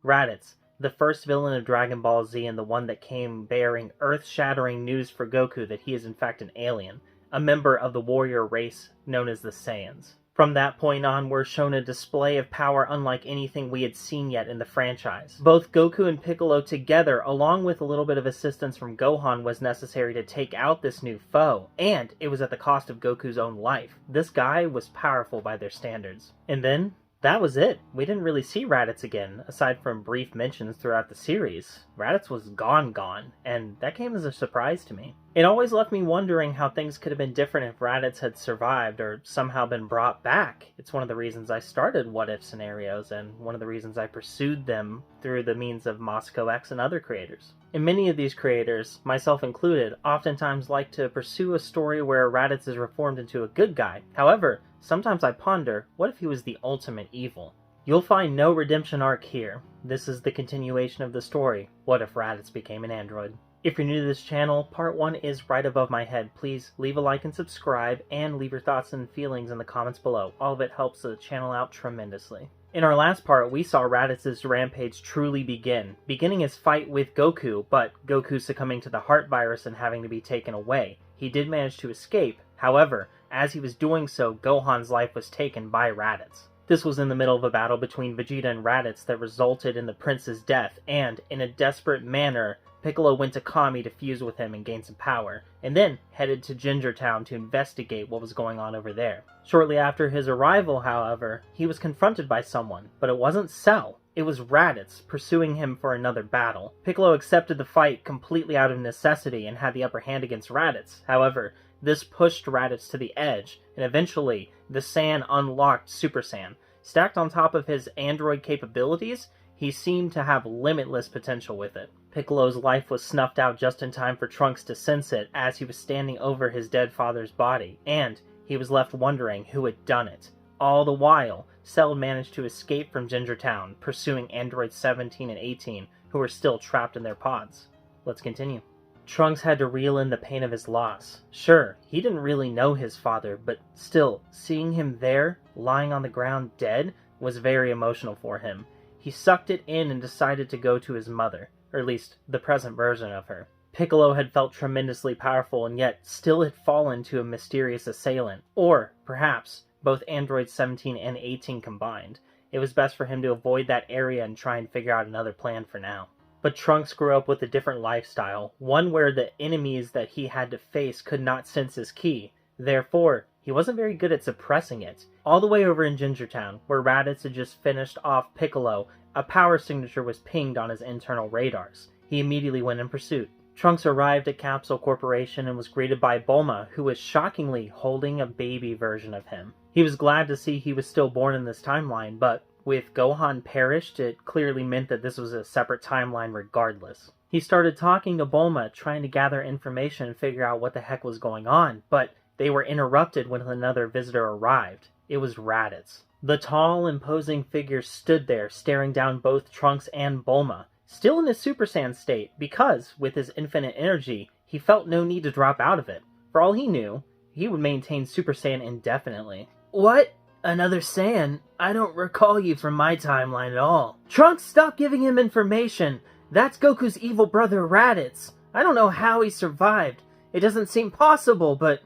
Raditz, the first villain of Dragon Ball Z and the one that came bearing earth-shattering news for Goku that he is in fact an alien, a member of the warrior race known as the Saiyans. From that point on, we're shown a display of power unlike anything we had seen yet in the franchise. Both Goku and Piccolo together, along with a little bit of assistance from Gohan, was necessary to take out this new foe, and it was at the cost of Goku's own life. This guy was powerful by their standards. And then, that was it. We didn't really see Raditz again, aside from brief mentions throughout the series. Raditz was gone, and that came as a surprise to me. It always left me wondering how things could have been different if Raditz had survived or somehow been brought back. It's one of the reasons I started What If scenarios, and one of the reasons I pursued them through the means of Moscow X and other creators. And many of these creators, myself included, oftentimes like to pursue a story where Raditz is reformed into a good guy. However, sometimes I ponder, what if he was the ultimate evil? You'll find no redemption arc here. This is the continuation of the story. What if Raditz became an android? If you're new to this channel, part 1 is right above my head. Please leave a like and subscribe, and leave your thoughts and feelings in the comments below. All of it helps the channel out tremendously. In our last part, we saw Raditz's rampage truly begin, beginning his fight with Goku, but Goku succumbing to the heart virus and having to be taken away. He did manage to escape. However, as he was doing so, Gohan's life was taken by Raditz. This was in the middle of a battle between Vegeta and Raditz that resulted in the prince's death, and, in a desperate manner, Piccolo went to Kami to fuse with him and gain some power, and then headed to Ginger Town to investigate what was going on over there. Shortly after his arrival, however, he was confronted by someone, but it wasn't Cell. It was Raditz, pursuing him for another battle. Piccolo accepted the fight completely out of necessity and had the upper hand against Raditz. However, this pushed Raditz to the edge, and eventually, the Saiyan unlocked Super Saiyan. Stacked on top of his android capabilities, he seemed to have limitless potential with it. Piccolo's life was snuffed out just in time for Trunks to sense it as he was standing over his dead father's body, and he was left wondering who had done it. All the while, Cell managed to escape from Ginger Town, pursuing androids 17 and 18, who were still trapped in their pods. Let's continue. Trunks had to reel in the pain of his loss. Sure, he didn't really know his father, but still, seeing him there, lying on the ground dead, was very emotional for him. He sucked it in and decided to go to his mother, or at least the present version of her. Piccolo had felt tremendously powerful and yet still had fallen to a mysterious assailant, or perhaps both androids 17 and 18 combined. It was best for him to avoid that area and try and figure out another plan for now. But Trunks grew up with a different lifestyle, one where the enemies that he had to face could not sense his ki. Therefore, he wasn't very good at suppressing it. All the way over in Ginger Town, where Raditz had just finished off Piccolo, a power signature was pinged on his internal radars. He immediately went in pursuit. Trunks arrived at Capsule Corporation and was greeted by Bulma, who was shockingly holding a baby version of him. He was glad to see he was still born in this timeline, but with Gohan perished, it clearly meant that this was a separate timeline regardless. He started talking to Bulma, trying to gather information and figure out what the heck was going on, but they were interrupted when another visitor arrived. It was Raditz. The tall, imposing figure stood there, staring down both Trunks and Bulma, still in his Super Saiyan state, because, with his infinite energy, he felt no need to drop out of it. For all he knew, he would maintain Super Saiyan indefinitely. What? Another Saiyan? I don't recall you from my timeline at all. Trunks, stop giving him information! That's Goku's evil brother Raditz. I don't know how he survived. It doesn't seem possible, but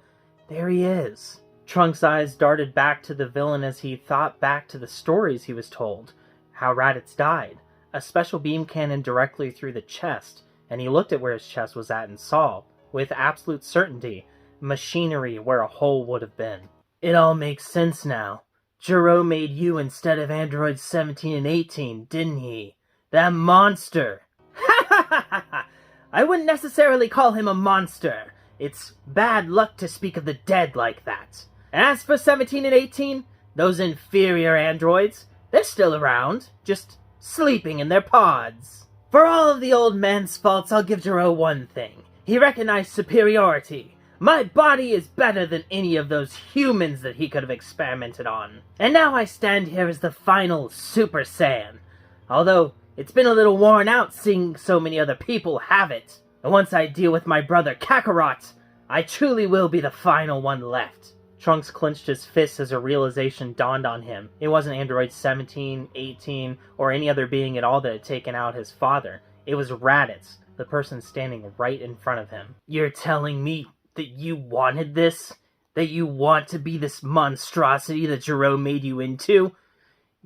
there he is. Trunks' eyes darted back to the villain as he thought back to the stories he was told. How Raditz died. A special beam cannon directly through the chest, and he looked at where his chest was at and saw, with absolute certainty, machinery where a hole would have been. It all makes sense now. Gero made you instead of androids 17 and 18, didn't he? That monster! Ha ha ha ha ha! I wouldn't necessarily call him a monster. It's bad luck to speak of the dead like that. As for 17 and 18, those inferior androids, they're still around, just sleeping in their pods. For all of the old man's faults, I'll give Gero one thing. He recognized superiority. My body is better than any of those humans that he could have experimented on. And now I stand here as the final Super Saiyan. Although, it's been a little worn out seeing so many other people have it. And once I deal with my brother Kakarot, I truly will be the final one left. Trunks clenched his fists as a realization dawned on him. It wasn't Android 17, 18, or any other being at all that had taken out his father. It was Raditz, the person standing right in front of him. "You're telling me that you wanted this? That you want to be this monstrosity that Gero made you into?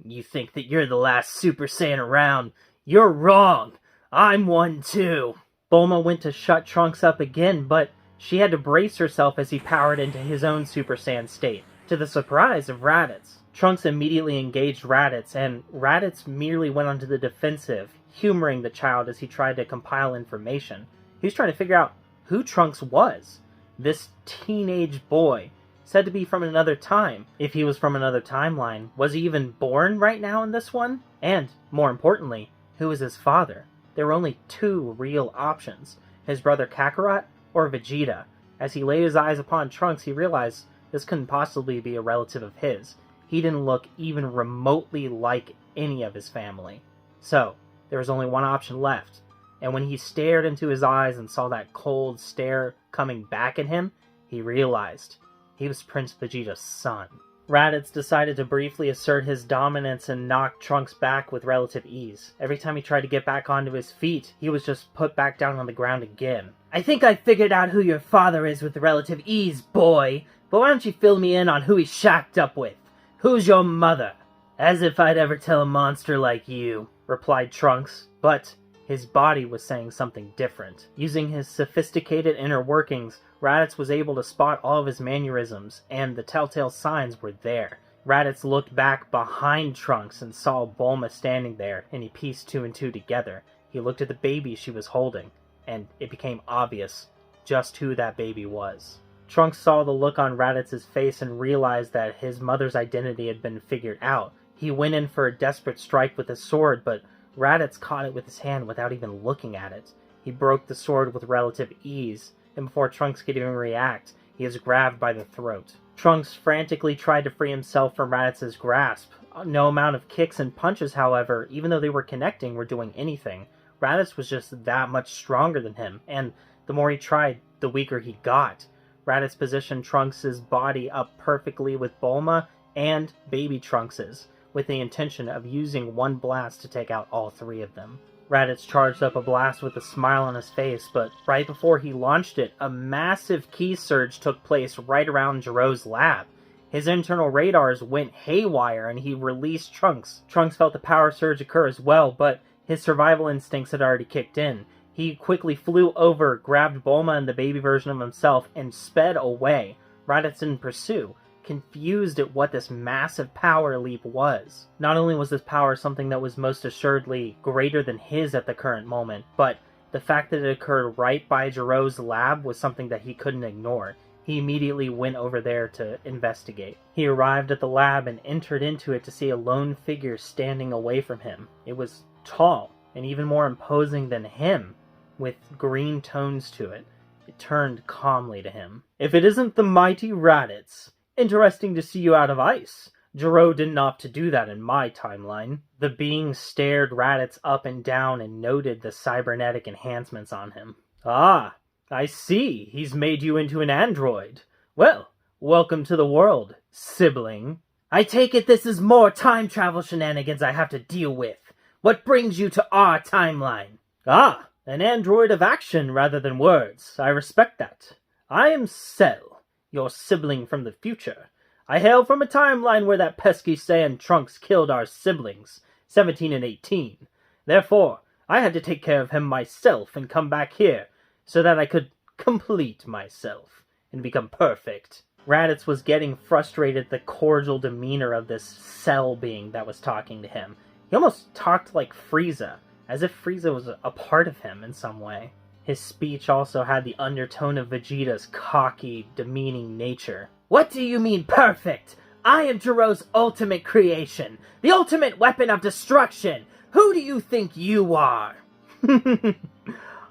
You think that you're the last Super Saiyan around? You're wrong! I'm one too!" Bulma went to shut Trunks up again, but she had to brace herself as he powered into his own Super Saiyan state, to the surprise of Raditz. Trunks immediately engaged Raditz, and Raditz merely went onto the defensive, humoring the child as he tried to compile information. He was trying to figure out who Trunks was. This teenage boy, said to be from another time. If he was from another timeline, was he even born right now in this one? And, more importantly, who was his father? There were only two real options, his brother Kakarot or Vegeta. As he laid his eyes upon Trunks, he realized this couldn't possibly be a relative of his. He didn't look even remotely like any of his family. So, there was only one option left, and when he stared into his eyes and saw that cold stare coming back at him, he realized he was Prince Vegeta's son. Raditz decided to briefly assert his dominance and knock Trunks back with relative ease. Every time he tried to get back onto his feet, he was just put back down on the ground again. "I think I figured out who your father is with relative ease, boy, but why don't you fill me in on who he's shacked up with? Who's your mother?" "As if I'd ever tell a monster like you," replied Trunks, but his body was saying something different. Using his sophisticated inner workings, Raditz was able to spot all of his mannerisms, and the telltale signs were there. Raditz looked back behind Trunks and saw Bulma standing there, and he pieced two and two together. He looked at the baby she was holding, and it became obvious just who that baby was. Trunks saw the look on Raditz's face and realized that his mother's identity had been figured out. He went in for a desperate strike with his sword, but Raditz caught it with his hand without even looking at it. He broke the sword with relative ease, and before Trunks could even react, he was grabbed by the throat. Trunks frantically tried to free himself from Raditz's grasp. No amount of kicks and punches, however, even though they were connecting, were doing anything. Raditz was just that much stronger than him, and the more he tried, the weaker he got. Raditz positioned Trunks' body up perfectly with Bulma and baby Trunks's, with the intention of using one blast to take out all three of them. Raditz charged up a blast with a smile on his face, but right before he launched it, a massive ki surge took place right around Gero's lab. His internal radars went haywire and he released Trunks. Trunks felt the power surge occur as well, but his survival instincts had already kicked in. He quickly flew over, grabbed Bulma and the baby version of himself, and sped away. Raditz didn't pursue, confused at what this massive power leap was. Not only was this power something that was most assuredly greater than his at the current moment, but the fact that it occurred right by Gero's lab was something that he couldn't ignore. He immediately went over there to investigate. He arrived at the lab and entered into it to see a lone figure standing away from him. It was tall and even more imposing than him, with green tones to it. It turned calmly to him. "If it isn't the mighty Raditz, interesting to see you out of ice. Gero didn't opt to do that in my timeline." The being stared Raditz up and down and noted the cybernetic enhancements on him. "Ah, I see. He's made you into an android. Well, welcome to the world, sibling." "I take it this is more time travel shenanigans I have to deal with. What brings you to our timeline?" "Ah, an android of action rather than words. I respect that. I am Cell, your sibling from the future. I hail from a timeline where that pesky Saiyan Trunks killed our siblings, 17 and 18. Therefore, I had to take care of him myself and come back here, so that I could complete myself and become perfect." Raditz was getting frustrated at the cordial demeanor of this Cell being that was talking to him. He almost talked like Frieza, as if Frieza was a part of him in some way. His speech also had the undertone of Vegeta's cocky, demeaning nature. "What do you mean perfect? I am Gero's ultimate creation, the ultimate weapon of destruction. Who do you think you are?"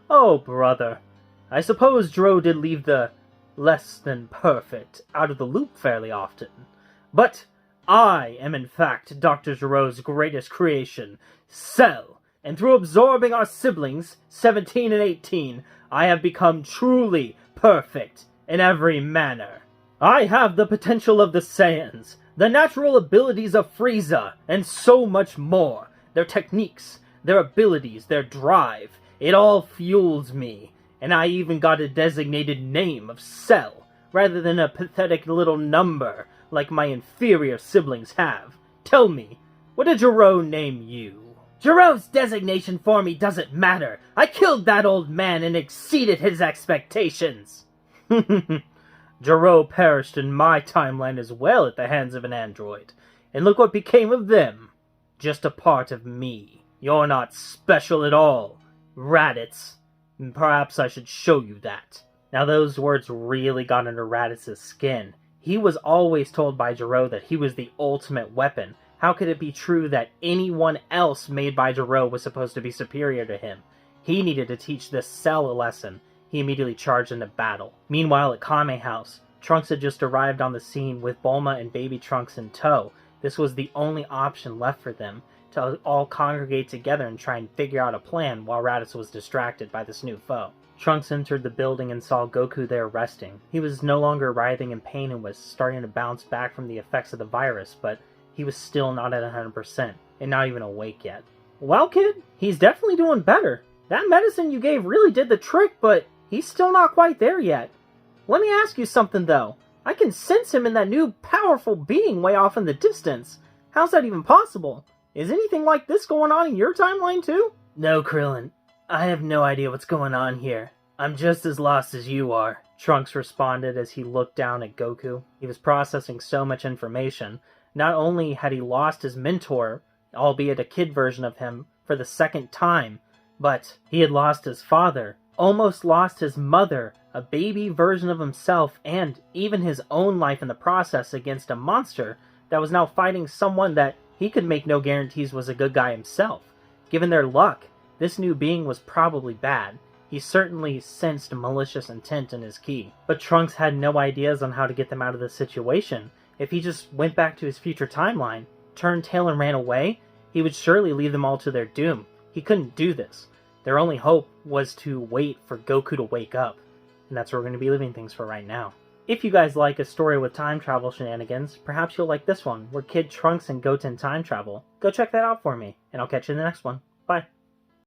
"Oh, brother. I suppose Gero did leave the less than perfect out of the loop fairly often. But I am in fact Dr. Gero's greatest creation, Cell, and through absorbing our siblings, 17 and 18, I have become truly perfect in every manner." I have the potential of the Saiyans, the natural abilities of Frieza, and so much more. Their techniques, their abilities, their drive, it all fuels me. And I even got a designated name of Cell, rather than a pathetic little number like my inferior siblings have. Tell me, what did Gero name you? Gero's designation for me doesn't matter. I killed that old man and exceeded his expectations. Gero perished in my timeline as well at the hands of an android. And look what became of them. Just a part of me. You're not special at all, Raditz. And perhaps I should show you that. Now those words really got under Raditz's skin. He was always told by Gero that he was the ultimate weapon. How could it be true that anyone else made by Gero was supposed to be superior to him? He needed to teach this Cell a lesson. He immediately charged into battle. Meanwhile, at Kame House, Trunks had just arrived on the scene with Bulma and baby Trunks in tow. This was the only option left for them, to all congregate together and try and figure out a plan while Raditz was distracted by this new foe. Trunks entered the building and saw Goku there resting. He was no longer writhing in pain and was starting to bounce back from the effects of the virus, but he was still not at 100%, and not even awake yet. Well, kid, he's definitely doing better. That medicine you gave really did the trick, but he's still not quite there yet. Let me ask you something, though. I can sense him in that new powerful being way off in the distance. How's that even possible? Is anything like this going on in your timeline, too? No, Krillin. I have no idea what's going on here. I'm just as lost as you are, Trunks responded as he looked down at Goku. He was processing so much information. Not only had he lost his mentor, albeit a kid version of him, for the second time, but he had lost his father, almost lost his mother, a baby version of himself, and even his own life in the process against a monster that was now fighting someone that he could make no guarantees was a good guy himself. Given their luck, this new being was probably bad. He certainly sensed malicious intent in his ki. But Trunks had no ideas on how to get them out of this situation. If he just went back to his future timeline, turned tail and ran away, he would surely leave them all to their doom. He couldn't do this. Their only hope was to wait for Goku to wake up. And that's where we're going to be leaving things for right now. If you guys like a story with time travel shenanigans, perhaps you'll like this one, where Kid Trunks and Goten time travel. Go check that out for me, and I'll catch you in the next one. Bye.